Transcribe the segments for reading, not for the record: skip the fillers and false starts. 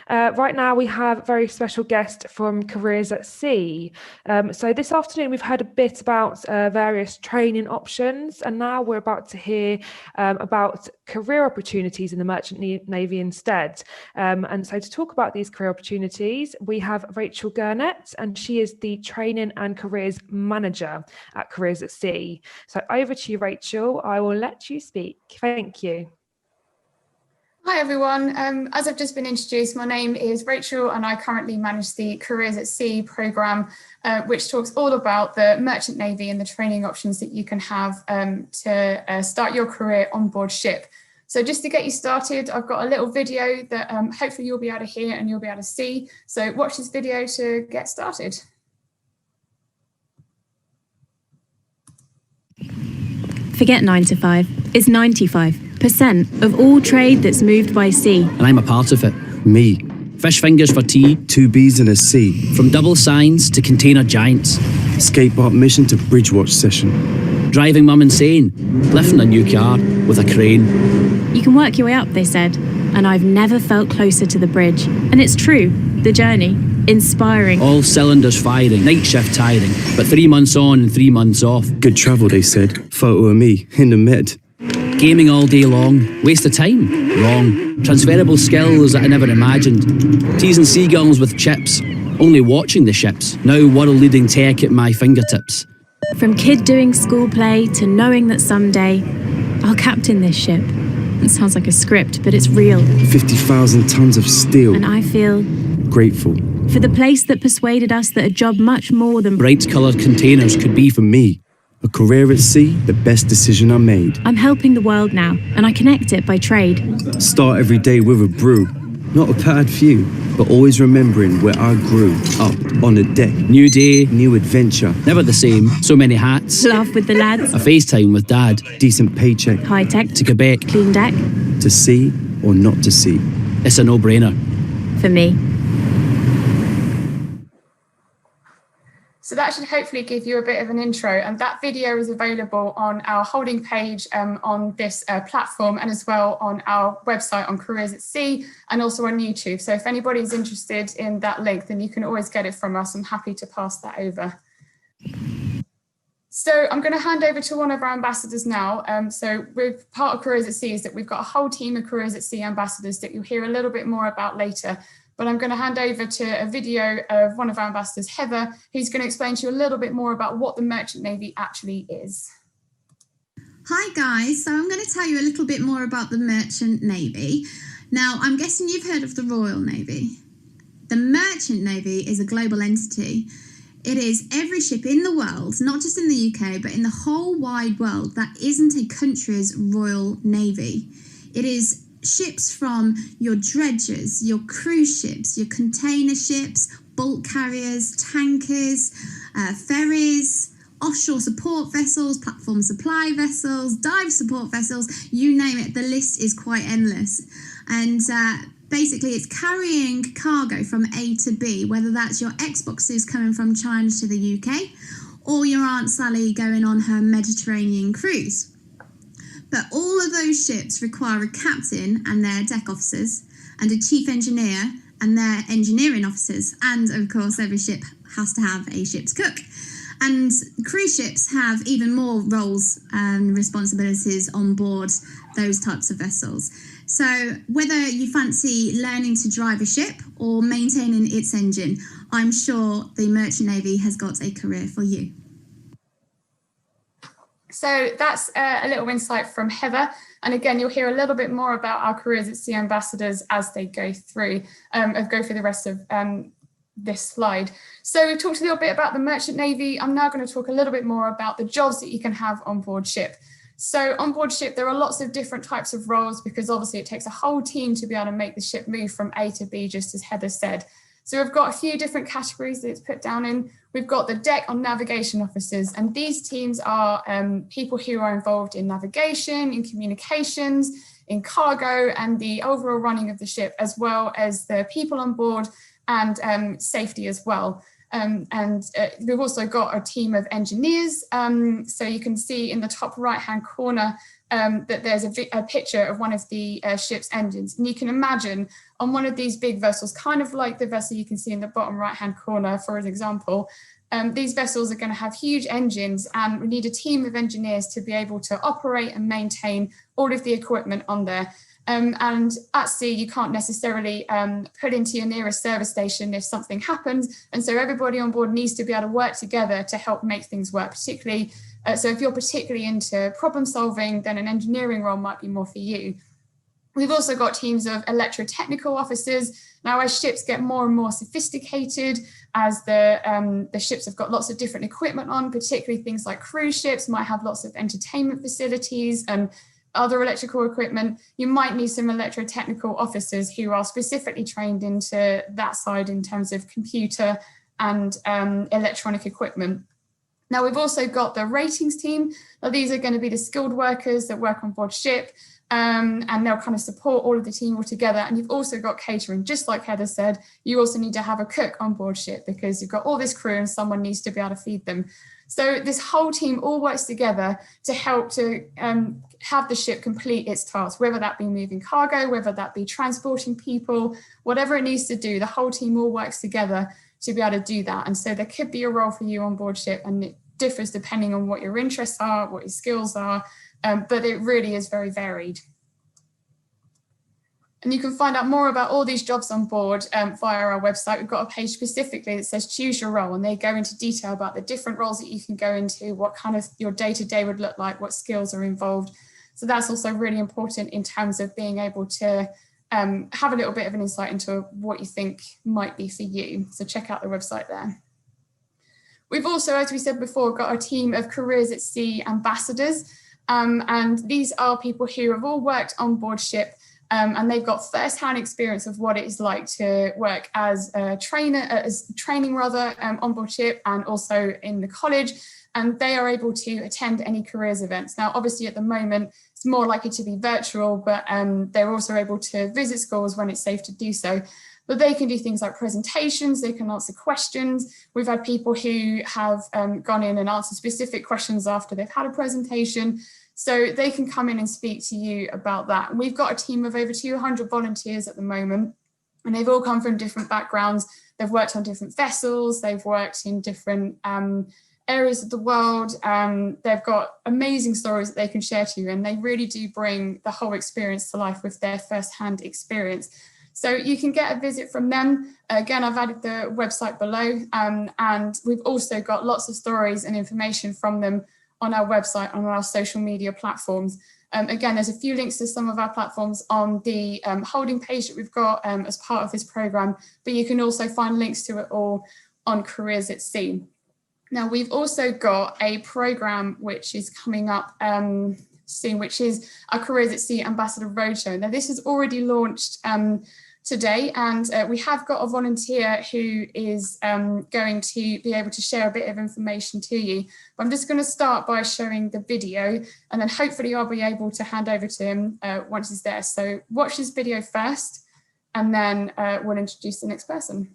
Right now, we have a very special guest from Careers at Sea. So this afternoon, we've heard a bit about various training options, and now we're about to hear about career opportunities in the Merchant Navy instead. And so to talk about these career opportunities, we have Rachel Gurnett, and she is the Training and Careers Manager at Careers at Sea. So over to you, Rachel. I will let you speak. Thank you. Hi everyone, as I've just been introduced, my name is Rachel and I currently manage the Careers at Sea programme, which talks all about the Merchant Navy and the training options that you can have to start your career on board ship. So just to get you started, I've got a little video that hopefully you'll be able to hear and you'll be able to see. So watch this video to get started. Forget 9 to 5. It's 95% of all trade that's moved by sea. And I'm a part of it. Me. Fish fingers for tea. 2 Bs in a C. From double signs to container giants. Skateboard mission to bridge watch session. Driving mum insane. Lifting a new car with a crane. You can work your way up, they said. And I've never felt closer to the bridge. And it's true. The journey. Inspiring. All cylinders firing. Night shift tiring. But 3 months on and 3 months off. Good travel, they said. Photo of me in the mid. Gaming all day long. Waste of time. Wrong. Transferable skills that I never imagined. Teasing seagulls with chips. Only watching the ships. Now world-leading tech at my fingertips. From kid doing school play to knowing that someday I'll captain this ship. It sounds like a script, but it's real. 50,000 tons of steel. And I feel grateful for the place that persuaded us that a job much more than bright-coloured containers could be for me. A career at sea, the best decision I made. I'm helping the world now, and I connect it by trade. Start every day with a brew. Not a bad view, but always remembering where I grew. Up on the deck. New day. New adventure. Never the same. So many hats. Laugh with the lads. A FaceTime with Dad. Decent paycheck. High tech. To Quebec. Clean deck. To see or not to see. It's a no-brainer. For me. So that should hopefully give you a bit of an intro, and that video is available on our holding page on this platform, and as well on our website on Careers at Sea, and also on YouTube. So if anybody's interested in that link, then you can always get it from us. I'm happy to pass that over. So I'm going to hand over to one of our ambassadors now. So with part of Careers at Sea is that we've got a whole team of Careers at Sea ambassadors that you'll hear a little bit more about later. But I'm going to hand over to a video of one of our ambassadors, Heather, who's going to explain to you a little bit more about what the Merchant Navy actually is. Hi guys, so I'm going to tell you a little bit more about the Merchant Navy. Now, I'm guessing you've heard of the Royal Navy. The Merchant Navy is a global entity. It is every ship in the world, not just in the UK, but in the whole wide world that isn't a country's Royal Navy. It is ships from your dredgers, your cruise ships, your container ships, bulk carriers, tankers, ferries, offshore support vessels, platform supply vessels, dive support vessels, you name it, the list is quite endless. And basically it's carrying cargo from A to B, whether that's your Xboxes coming from China to the UK or your Aunt Sally going on her Mediterranean cruise. But all of those ships require a captain and their deck officers, and a chief engineer and their engineering officers. And of course, every ship has to have a ship's cook. And cruise ships have even more roles and responsibilities on board those types of vessels. So whether you fancy learning to drive a ship or maintaining its engine, I'm sure the Merchant Navy has got a career for you. So that's a little insight from Heather. And again, you'll hear a little bit more about our Careers at Sea ambassadors as they go through the rest of this slide. So we've talked a little bit about the Merchant Navy. I'm now going to talk a little bit more about the jobs that you can have on board ship. So on board ship, there are lots of different types of roles because obviously it takes a whole team to be able to make the ship move from A to B, just as Heather said. So we've got a few different categories that it's put down in. We've got the deck or navigation officers, and these teams are people who are involved in navigation, in communications, in cargo, and the overall running of the ship, as well as the people on board and safety as well. We've also got a team of engineers. So you can see in the top right-hand corner that there's a picture of one of the ship's engines. And you can imagine on one of these big vessels, kind of like the vessel you can see in the bottom right-hand corner, for an example, these vessels are going to have huge engines, and we need a team of engineers to be able to operate and maintain all of the equipment on there. And at sea, you can't necessarily put into your nearest service station if something happens. And so everybody on board needs to be able to work together to help make things work, particularly. So if you're particularly into problem solving, then an engineering role might be more for you. We've also got teams of electro-technical offices. Now, as ships get more and more sophisticated, as the ships have got lots of different equipment on, particularly things like cruise ships might have lots of entertainment facilities and other electrical equipment, you might need some electro-technical officers who are specifically trained into that side in terms of computer and electronic equipment. Now, we've also got the ratings team. Now, these are going to be the skilled workers that work on board ship, and they'll kind of support all of the team all together. And you've also got catering. Just like Heather said, you also need to have a cook on board ship because you've got all this crew and someone needs to be able to feed them. So this whole team all works together to help to have the ship complete its task, whether that be moving cargo, whether that be transporting people, whatever it needs to do, the whole team all works together to be able to do that. And so there could be a role for you on board ship, and it differs depending on what your interests are, what your skills are, but it really is very varied. And you can find out more about all these jobs on board via our website. We've got a page specifically that says choose your role, and they go into detail about the different roles that you can go into, what kind of your day-to-day would look like, what skills are involved. So that's also really important in terms of being able to have a little bit of an insight into what you think might be for you. So check out the website there. We've also, as we said before, got a team of Careers at Sea ambassadors. And these are people who have all worked on board ship, and they've got first-hand experience of what it is like to work as a training on board ship and also in the college. And they are able to attend any careers events. Now, obviously, at the moment, it's more likely to be virtual, but they're also able to visit schools when it's safe to do so. But they can do things like presentations, they can answer questions. We've had people who have gone in and answered specific questions after they've had a presentation. So they can come in and speak to you about that. And we've got a team of over 200 volunteers at the moment, and they've all come from different backgrounds. They've worked on different vessels, they've worked in different areas of the world. They've got amazing stories that they can share to you, and they really do bring the whole experience to life with their first-hand experience. So you can get a visit from them. Again, I've added the website below, and we've also got lots of stories and information from them on our website, on our social media platforms. Again, there's a few links to some of our platforms on the holding page that we've got as part of this program, but you can also find links to it all on Careers at Sea. Now, we've also got a program which is coming up soon, which is our Careers at Sea Ambassador Roadshow. Now, this has already launched today, and we have got a volunteer who is going to be able to share a bit of information to you. But I'm just going to start by showing the video, and then hopefully I'll be able to hand over to him once he's there. So watch this video first, and then we'll introduce the next person.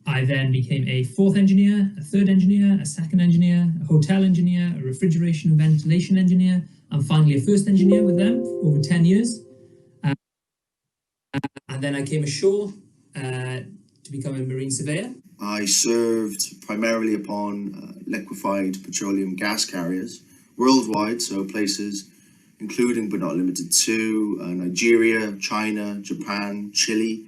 I then became a fourth engineer, a third engineer, a second engineer, a hotel engineer, a refrigeration and ventilation engineer, and finally a first engineer with them for over 10 years. And then I came ashore to become a marine surveyor. I served primarily upon liquefied petroleum gas carriers worldwide, so places including but not limited to Nigeria, China, Japan, Chile.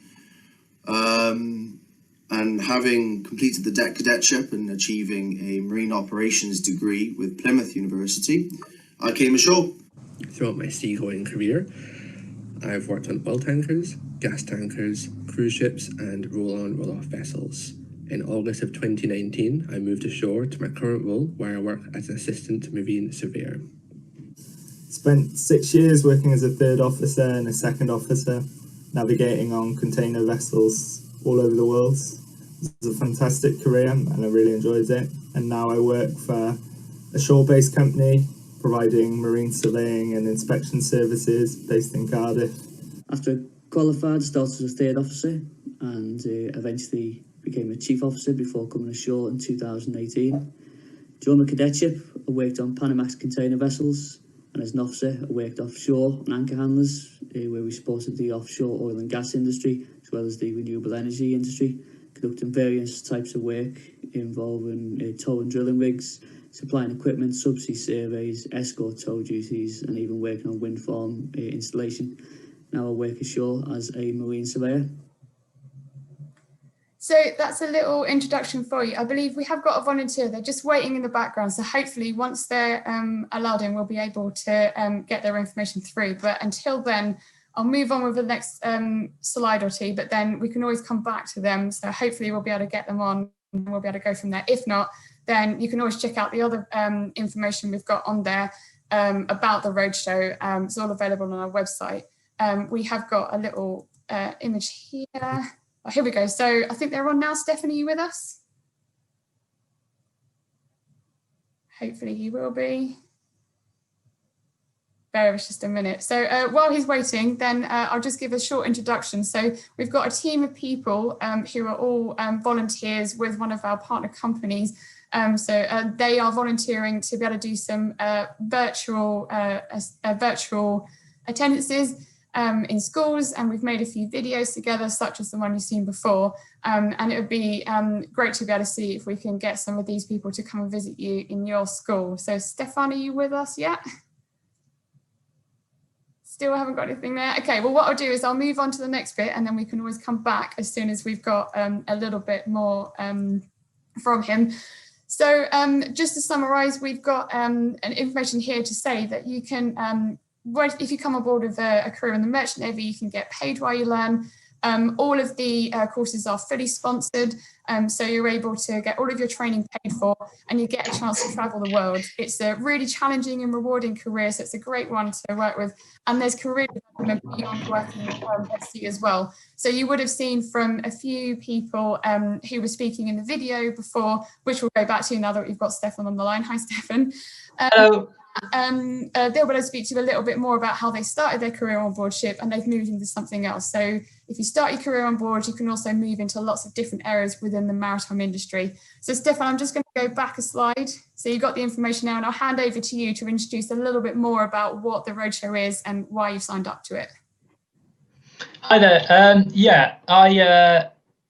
And having completed the deck cadetship and achieving a marine operations degree with Plymouth University, I came ashore. Throughout my seagoing career, I've worked on oil tankers, gas tankers, cruise ships, and roll-on, roll-off vessels. In August of 2019, I moved ashore to my current role, where I work as an assistant marine surveyor. Spent 6 years working as a third officer and a second officer, navigating on container vessels all over the world. It was a fantastic career and I really enjoyed it. And now I work for a shore-based company providing marine surveying and inspection services based in Cardiff. After qualified, I started as a third officer and eventually became a chief officer before coming ashore in 2018. During my cadetship, I worked on Panamax container vessels And as an officer, I worked offshore on anchor handlers, where we supported the offshore oil and gas industry, as well as the renewable energy industry, conducting various types of work involving tow and drilling rigs, supplying equipment, subsea surveys, escort tow duties, and even working on wind farm installation. Now I work ashore as a marine surveyor. So that's a little introduction for you. I believe we have got a volunteer. They're just waiting in the background. So hopefully once they're allowed in, we'll be able to get their information through. But until then, I'll move on with the next slide or two, but then we can always come back to them. So hopefully we'll be able to get them on and we'll be able to go from there. If not, then you can always check out the other information we've got on there about the roadshow. It's all available on our website. We have got a little image here. Oh, here we go. So I think they're on now. Stephanie, are you with us? Hopefully he will be. Bear with us just a minute. So while he's waiting, then I'll just give a short introduction. So we've got a team of people who are all volunteers with one of our partner companies. So they are volunteering to be able to do some virtual attendances in schools, and we've made a few videos together, such as the one you've seen before, and it would be great to be able to see if we can get some of these people to come and visit you in your school. So Stefan, are you with us yet? Still haven't got anything there. Okay, well what I'll do is I'll move on to the next bit, and then we can always come back as soon as we've got a little bit more from him. So just to summarize, we've got an information here to say that you can if you come aboard with a career in the Merchant Navy, you can get paid while you learn. All of the courses are fully sponsored, so you're able to get all of your training paid for, and you get a chance to travel the world. It's a really challenging and rewarding career, so it's a great one to work with. And there's career development beyond working at sea as well. So you would have seen from a few people who were speaking in the video before, which we'll go back to now that we've got Stefan on the line. Hi, Stefan. Hello. They'll be able to speak to you a little bit more about how they started their career on board ship and they've moved into something else. So if you start your career on board, you can also move into lots of different areas within the maritime industry. So Stefan, I'm just going to go back a slide. So you've got the information now, and I'll hand over to you to introduce a little bit more about what the roadshow is and why you've signed up to it. Hi there.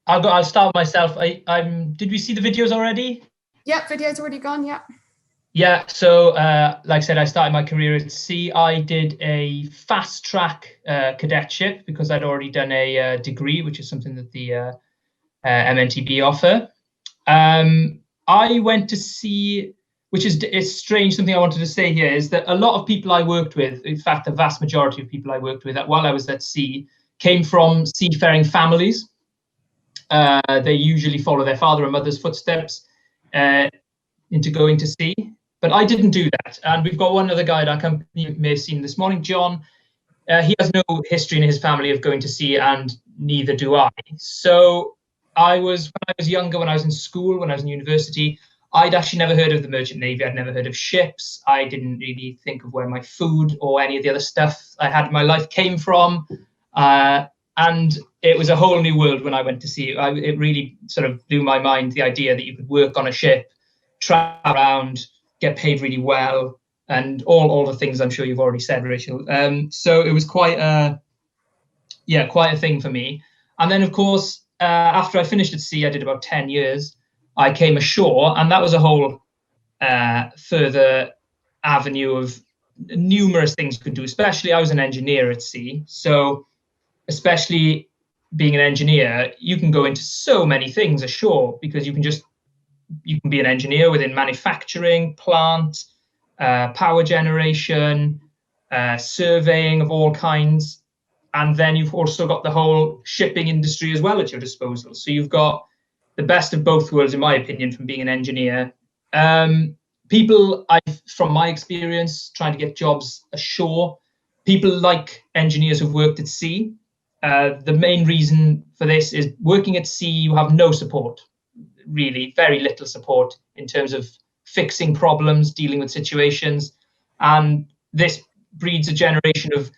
I'll start myself. Did we see the videos already? Yep, video's already gone. Yep. Yeah, so like I said, I started my career at sea. I did a fast track cadetship because I'd already done a degree, which is something that the MNTB offer. I went to sea, which is it's strange. Something I wanted to say here is that a lot of people I worked with, in fact, the vast majority of people I worked with while I was at sea, came from seafaring families. They usually follow their father and mother's footsteps into going to sea. But I didn't do that. And we've got one other guy at our company you may have seen this morning, John. He has no history in his family of going to sea, and neither do I. So when I was younger, when I was in school, when I was in university, I'd actually never heard of the Merchant Navy. I'd never heard of ships. I didn't really think of where my food or any of the other stuff I had in my life came from. And it was a whole new world when I went to sea. It really sort of blew my mind, the idea that you could work on a ship, travel around, get paid really well, and all the things I'm sure you've already said, Rachel. So it was quite a thing for me. And then, of course, after I finished at sea, I did about 10 years. I came ashore, and that was a whole further avenue of numerous things you could do. Especially, I was an engineer at sea, so especially being an engineer, you can go into so many things ashore because you can be an engineer within manufacturing, plant, power generation, surveying of all kinds. And then you've also got the whole shipping industry as well at your disposal. So you've got the best of both worlds, in my opinion, from being an engineer. From my experience, trying to get jobs ashore, people like engineers who've worked at sea. The main reason for this is working at sea, you have no support. Really very little support in terms of fixing problems, dealing with situations, and this breeds a generation of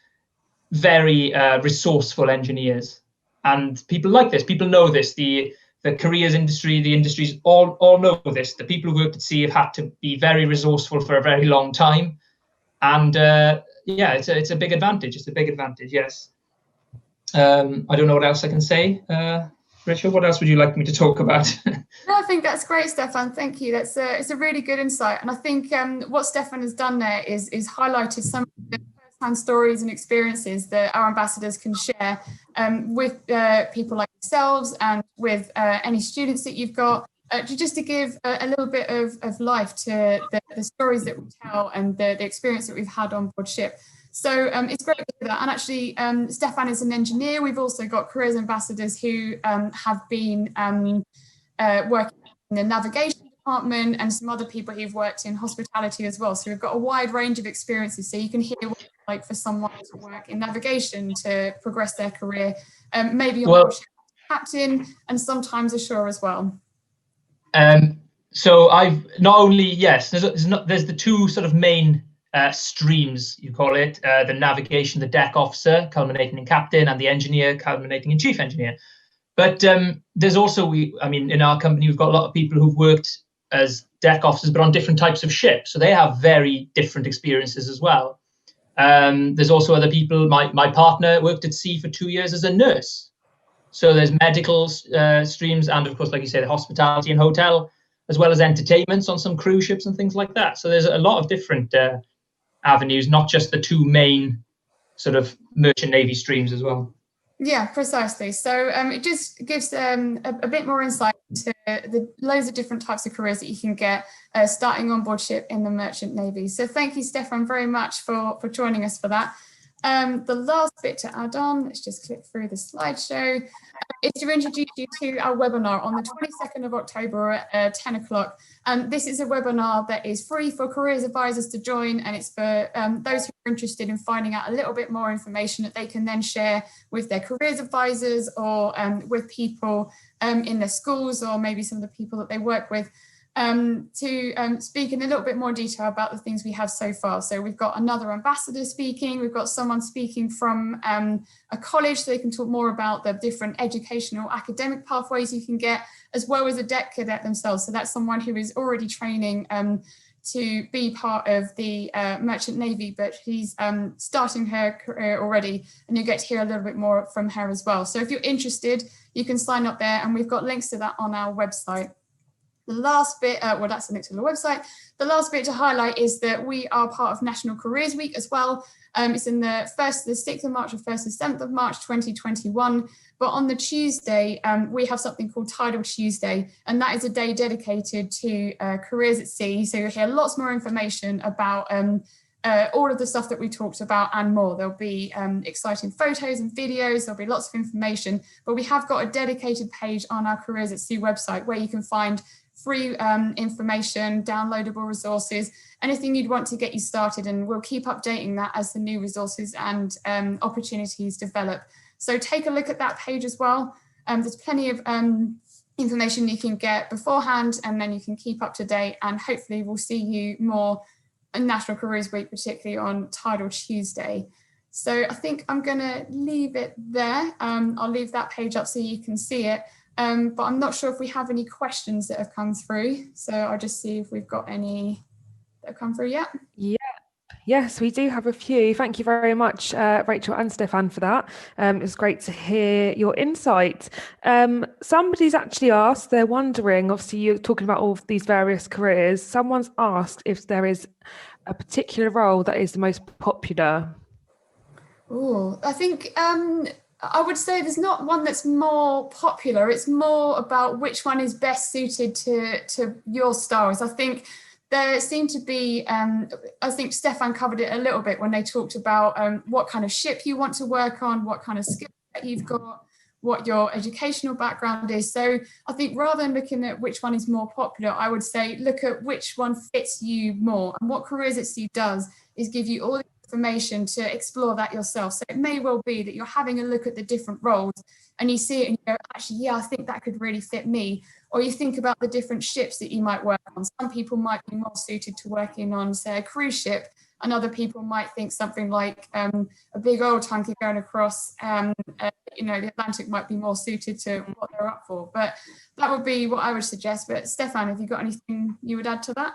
very resourceful engineers. And people like this, people know this. The careers industry, the industries all know this. The people who worked at sea have had to be very resourceful for a very long time, And yeah, it's a big advantage. It's a big advantage, yes. I don't know what else I can say. Richard, what else would you like me to talk about? No, I think that's great, Stefan. Thank you. It's a really good insight. And I think what Stefan has done there is highlighted some of the first-hand stories and experiences that our ambassadors can share with people like yourselves and with any students that you've got, just to give a little bit of life to the stories that we tell and the experience that we've had on board ship. So it's great to hear that. And actually, Stefan is an engineer. We've also got careers ambassadors who have been working in the navigation department, and some other people who've worked in hospitality as well. So we've got a wide range of experiences. So you can hear what it's like for someone to work in navigation to progress their career, maybe on board ship captain, and sometimes ashore as well. So I've not only, yes, there's the two sort of main streams, you call it, the navigation, the deck officer, culminating in captain, and the engineer, culminating in chief engineer. But there's also, I mean, in our company, we've got a lot of people who've worked as deck officers, but on different types of ships. So they have very different experiences as well. There's also other people, my partner worked at sea for 2 years as a nurse. So there's medical streams, and of course, like you say, the hospitality and hotel, as well as entertainments on some cruise ships and things like that. So there's a lot of different avenues, not just the two main sort of merchant navy streams as well. Yeah, precisely. So it just gives a bit more insight into the loads of different types of careers that you can get starting on board ship in the merchant navy. So thank you, Stefan, very much for joining us for that. The last bit to add on, let's just click through the slideshow, is to introduce you to our webinar on the 22nd of October at 10 o'clock. This is a webinar that is free for careers advisors to join, and it's for those who are interested in finding out a little bit more information that they can then share with their careers advisors or with people in their schools, or maybe some of the people that they work with, to speak in a little bit more detail about the things we have so far. So we've got another ambassador speaking, we've got someone speaking from a college, so they can talk more about the different educational academic pathways you can get, as well as a deck cadet themselves. So that's someone who is already training to be part of the merchant navy, but she's starting her career already, and you'll get to hear a little bit more from her as well. So if you're interested, you can sign up there, and we've got links to that on our website. The last bit, well, that's the next to the website. The last bit to highlight is that we are part of National Careers Week as well. It's in the 1st to the 6th of March or 1st to 7th of March 2021. But on the Tuesday, we have something called Tidal Tuesday, and that is a day dedicated to careers at sea. So you'll hear lots more information about all of the stuff that we talked about and more. There'll be exciting photos and videos, there'll be lots of information, but we have got a dedicated page on our Careers at Sea website where you can find free information, downloadable resources, anything you'd want to get you started, and we'll keep updating that as the new resources and opportunities develop. So take a look at that page as well. There's plenty of information you can get beforehand, and then you can keep up to date, and hopefully we'll see you more in National Careers Week, particularly on Tidal Tuesday. So I think I'm going to leave it there. I'll leave that page up so you can see it. But I'm not sure if we have any questions that have come through. So I'll just see if we've got any that have come through yet. Yeah. Yes, we do have a few. Thank you very much, Rachel and Stefan, for that. It's great to hear your insight. Somebody's actually asked, they're wondering, obviously you're talking about all of these various careers. Someone's asked if there is a particular role that is the most popular. Oh, I think I would say there's not one that's more popular. It's more about which one is best suited to your styles. I think there seem to be, I think Stefan covered it a little bit when they talked about what kind of ship you want to work on, what kind of skill that you've got, what your educational background is. So I think rather than looking at which one is more popular, I would say look at which one fits you more. And what Careers at Sea does is give you all the information to explore that yourself. So it may well be that you're having a look at the different roles and you see it and you go, actually, yeah, I think that could really fit me. Or you think about the different ships that you might work on. Some people might be more suited to working on, say, a cruise ship, and other people might think something like a big oil tanker going across, the Atlantic might be more suited to what they're up for. But that would be what I would suggest. But Stefan, have you got anything you would add to that?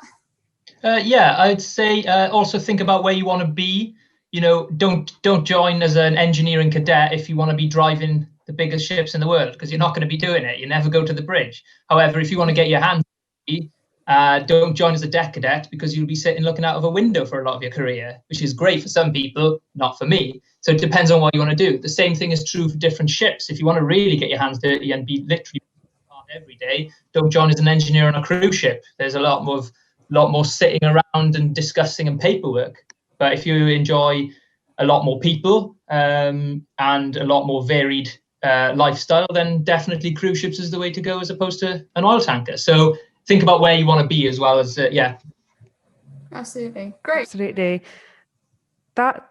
Yeah, I'd say also think about where you want to be. You know, don't join as an engineering cadet if you want to be driving the biggest ships in the world, because you're not going to be doing it. You never go to the bridge. However, if you want to get your hands dirty, don't join as a deck cadet, because you'll be sitting looking out of a window for a lot of your career, which is great for some people, not for me. So it depends on what you want to do. The same thing is true for different ships. If you want to really get your hands dirty and be literally every day, don't join as an engineer on a cruise ship. There's a lot more sitting around and discussing and paperwork. But if you enjoy a lot more people and a lot more varied lifestyle, then definitely cruise ships is the way to go, as opposed to an oil tanker. So think about where you want to be, as well as Absolutely. Great. Absolutely. That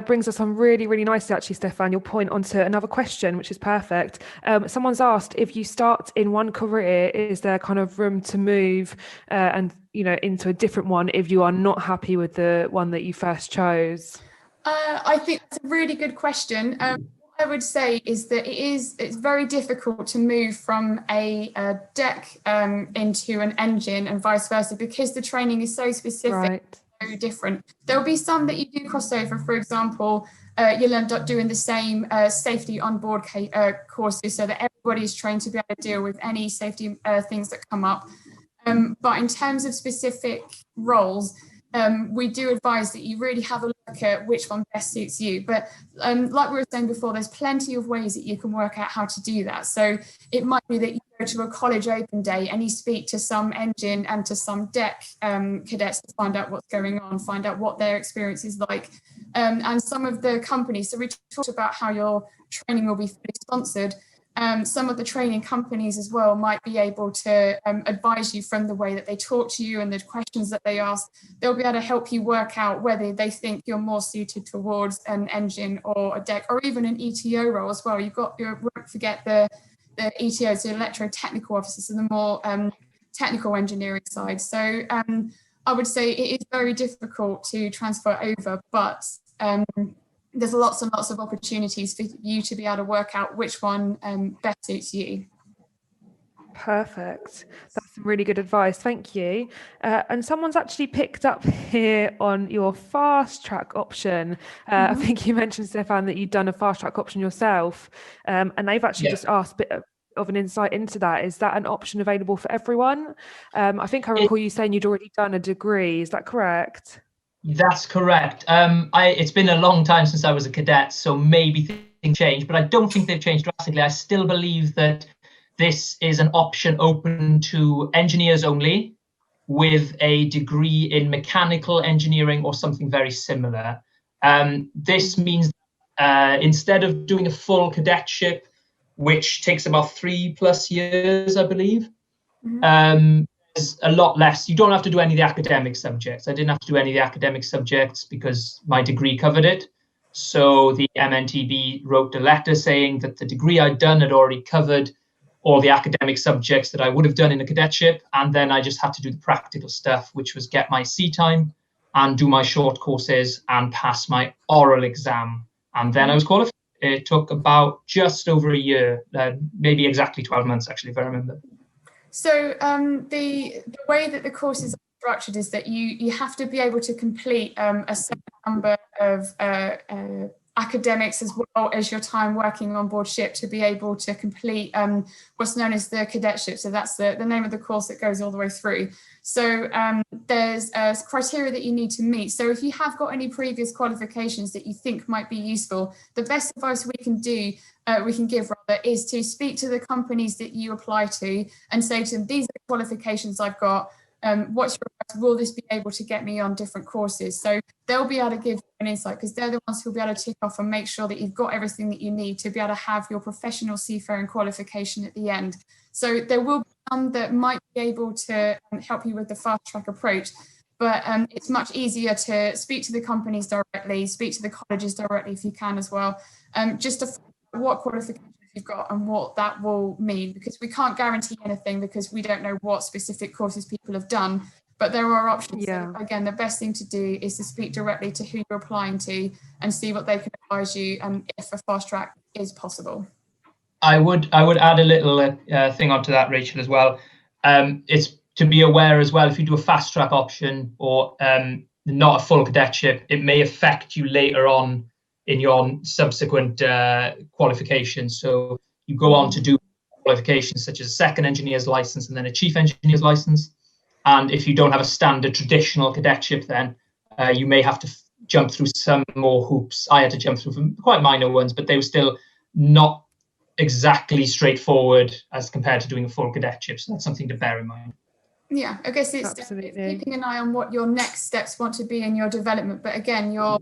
brings us on really, really nicely, actually, Stefan. You'll point onto another question, which is perfect. Someone's asked, if you start in one career, is there kind of room to move and, you know, into a different one if you are not happy with the one that you first chose? I think that's a really good question. What I would say is that it's very difficult to move from a deck into an engine and vice versa, because the training is so specific. Right. Very different. There'll be some that you do cross over. For example, you'll end up doing the same safety on board courses, so that everybody is trained to be able to deal with any safety things that come up. But in terms of specific roles, we do advise that you really have a look at which one best suits you. But like we were saying before, there's plenty of ways that you can work out how to do that. So it might be that you go to a college open day and you speak to some engine and to some deck cadets to find out what's going on, find out what their experience is like. And some of the companies, so we talked about how your training will be fully sponsored. Some of the training companies as well might be able to advise you from the way that they talk to you and the questions that they ask. They'll be able to help you work out whether they think you're more suited towards an engine or a deck, or even an ETO role as well. Won't forget the ETOs, the Electro-Technical Offices, and the more technical engineering side. So I would say it is very difficult to transfer over, but there's lots and lots of opportunities for you to be able to work out which one best suits you. Perfect. That's some really good advice. Thank you. And someone's actually picked up here on your fast track option. I think you mentioned, Stefan, that you'd done a fast track option yourself. And they've actually just asked a bit of an insight into that. Is that an option available for everyone? I think I recall you saying you'd already done a degree. Is that correct? That's correct. It's been a long time since I was a cadet, so maybe things changed, but I don't think they've changed drastically. I still believe that this is an option open to engineers only with a degree in mechanical engineering or something very similar. This means instead of doing a full cadetship, which takes about 3+ years, I believe, there's a lot less. You don't have to do any of the academic subjects. I didn't have to do any of the academic subjects because my degree covered it. So the MNTB wrote a letter saying that the degree I'd done had already covered all the academic subjects that I would have done in a cadetship. And then I just had to do the practical stuff, which was get my sea time and do my short courses and pass my oral exam. And then I was qualified. It took about just over a year, maybe exactly 12 months, actually, if I remember. So the way that the courses are structured is that you have to be able to complete a certain number of academics as well as your time working on board ship to be able to complete what's known as the cadetship. So that's the name of the course that goes all the way through. So there's criteria that you need to meet. So if you have got any previous qualifications that you think might be useful, the best advice we can give is to speak to the companies that you apply to and say to them, these are the qualifications I've got. What's your advice? Will this be able to get me on different courses? So they'll be able to give you an insight, because they're the ones who'll be able to tick off and make sure that you've got everything that you need to be able to have your professional seafaring qualification at the end. So there will be some that might be able to help you with the fast track approach, but it's much easier to speak to the companies directly, speak to the colleges directly if you can as well, just to find out what qualifications you've got and what that will mean, because we can't guarantee anything because we don't know what specific courses people have done, but there are options. So again, the best thing to do is to speak directly to who you're applying to and see what they can advise you and if a fast track is possible. I would add a little thing onto that, Rachel, as well. It's to be aware as well, if you do a fast track option or not a full cadetship, it may affect you later on in your subsequent qualifications. So you go on to do qualifications such as a second engineer's license and then a chief engineer's license. And if you don't have a standard traditional cadetship, then you may have to jump through some more hoops. I had to jump through some quite minor ones, but they were still not exactly straightforward as compared to doing a full cadetship. So that's something to bear in mind. Yeah, I guess it's keeping an eye on what your next steps want to be in your development. But again, your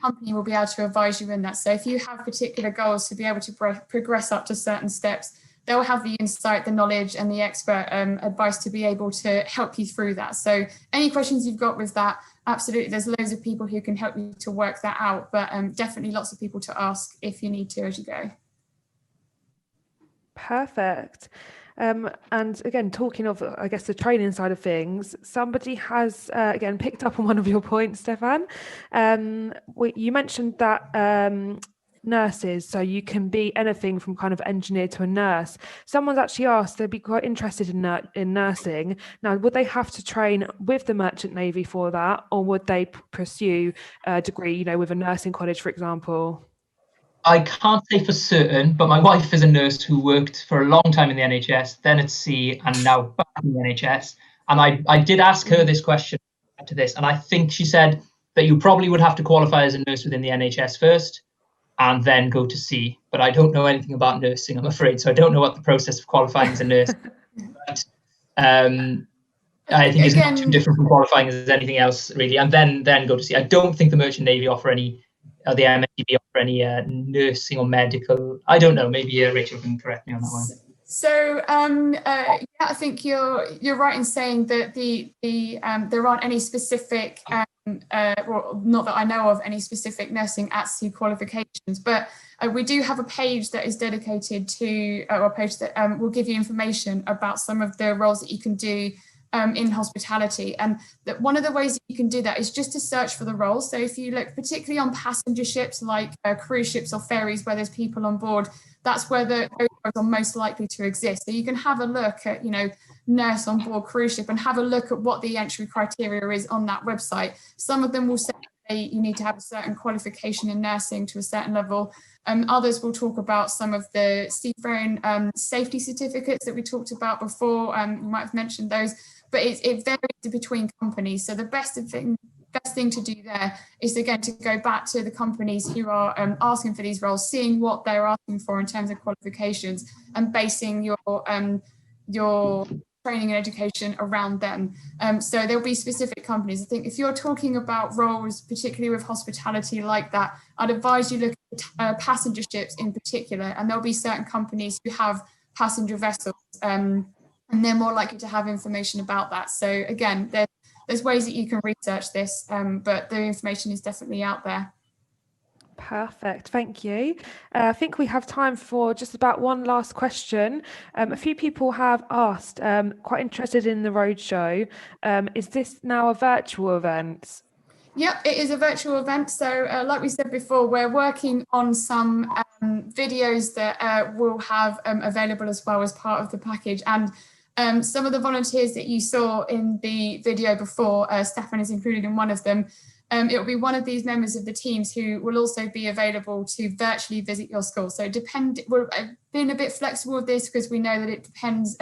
company will be able to advise you in that. So if you have particular goals to be able to progress up to certain steps, they'll have the insight, the knowledge and the expert advice to be able to help you through that. So any questions you've got with that, absolutely, there's loads of people who can help you to work that out, but definitely lots of people to ask if you need to as you go. Perfect. And again, talking of, I guess, the training side of things, somebody has, again, picked up on one of your points, Stefan. You mentioned that nurses, so you can be anything from kind of engineer to a nurse. Someone's actually asked, they'd be quite interested in nursing. Now, would they have to train with the Merchant Navy for that, or would they pursue a degree, you know, with a nursing college, for example? I can't say for certain, but my wife is a nurse who worked for a long time in the NHS, then at sea, and now back in the NHS. And I did ask her this question to this, and I think she said that you probably would have to qualify as a nurse within the NHS first, and then go to sea. But I don't know anything about nursing, I'm afraid, so I don't know what the process of qualifying as a nurse. But I think it's not too different from qualifying as anything else, really, and then go to sea. I don't think the Merchant Navy offer any. The MNDB offer any nursing or medical? I don't know. Maybe Rachel can correct me on that one. So yeah, I think you're right in saying that there aren't any specific, well, not that I know of any specific nursing at sea qualifications, but we do have a page that is dedicated to, or a page that will give you information about some of the roles that you can do in hospitality, and that one of the ways that you can do that is just to search for the roles. So if you look particularly on passenger ships like cruise ships or ferries where there's people on board, that's where those roles are most likely to exist. So you can have a look at, you know, nurse on board cruise ship and have a look at what the entry criteria is on that website. Some of them will say you need to have a certain qualification in nursing to a certain level. Others will talk about some of the seafaring safety certificates that we talked about before. You might have mentioned those, but it varies between companies. So the best thing to do there is, again, to go back to the companies who are asking for these roles, seeing what they're asking for in terms of qualifications, and basing your training and education around them. So there'll be specific companies. I think if you're talking about roles, particularly with hospitality like that, I'd advise you look at passenger ships in particular, and there'll be certain companies who have passenger vessels, and they're more likely to have information about that. So again, there's ways that you can research this, but the information is definitely out there. Perfect, thank you. I think we have time for just about one last question. A few people have asked, quite interested in the roadshow. Is this now a virtual event? Yep, it is a virtual event. So like we said before, we're working on some videos that we'll have available as well as part of the package. And some of the volunteers that you saw in the video before, Stefan is included in one of them. It will be one of these members of the teams who will also be available to virtually visit your school. So we're being a bit flexible with this because we know that it depends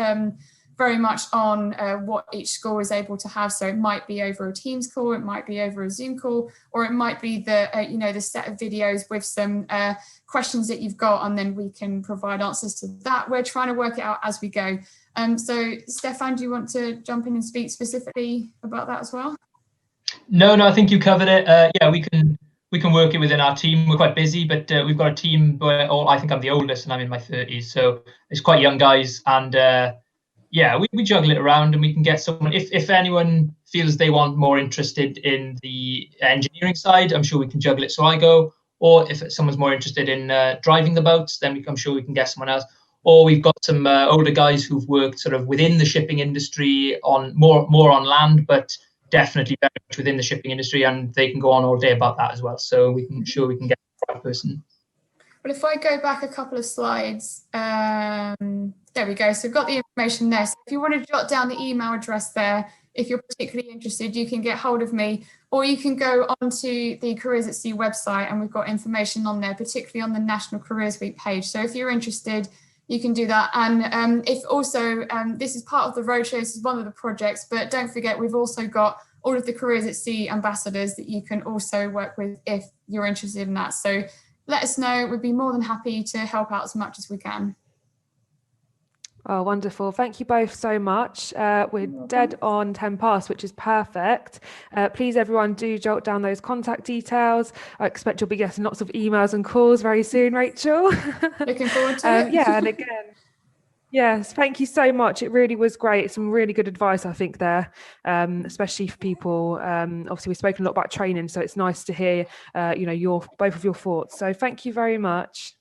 very much on what each school is able to have. So it might be over a Teams call, it might be over a Zoom call, or it might be the set of videos with some questions that you've got, and then we can provide answers to that. We're trying to work it out as we go. So Stefan, do you want to jump in and speak specifically about that as well? No, I think you covered it. Yeah, we can work it within our team. We're quite busy, but we've got a team where I think I'm the oldest and I'm in my 30s, so it's quite young guys, and yeah, we juggle it around, and we can get someone. If anyone feels they want more interested in the engineering side, I'm sure we can juggle it. So I go, or if someone's more interested in driving the boats, then I'm sure we can get someone else. Or we've got some older guys who've worked sort of within the shipping industry on more on land, but definitely very much within the shipping industry, and they can go on all day about that as well. So we can get the right person. But if I go back a couple of slides, There we go. So we've got the information there. So if you want to jot down the email address there, if you're particularly interested, you can get hold of me, or you can go onto the Careers at Sea website, and we've got information on there, particularly on the National Careers Week page. So if you're interested, you can do that. And if also, this is part of the roadshow, this is one of the projects, but don't forget, we've also got all of the Careers at Sea ambassadors that you can also work with if you're interested in that. So let us know. We'd be more than happy to help out as much as we can. Oh, wonderful. Thank you both so much. We're dead on 10 past, which is perfect. Please, everyone, do jot down those contact details. I expect you'll be getting lots of emails and calls very soon, Rachel. Looking forward to it. Yeah, and again, yes, thank you so much. It really was great. Some really good advice, I think, there, especially for people. Obviously, we've spoken a lot about training, so it's nice to hear, both of your thoughts. So thank you very much.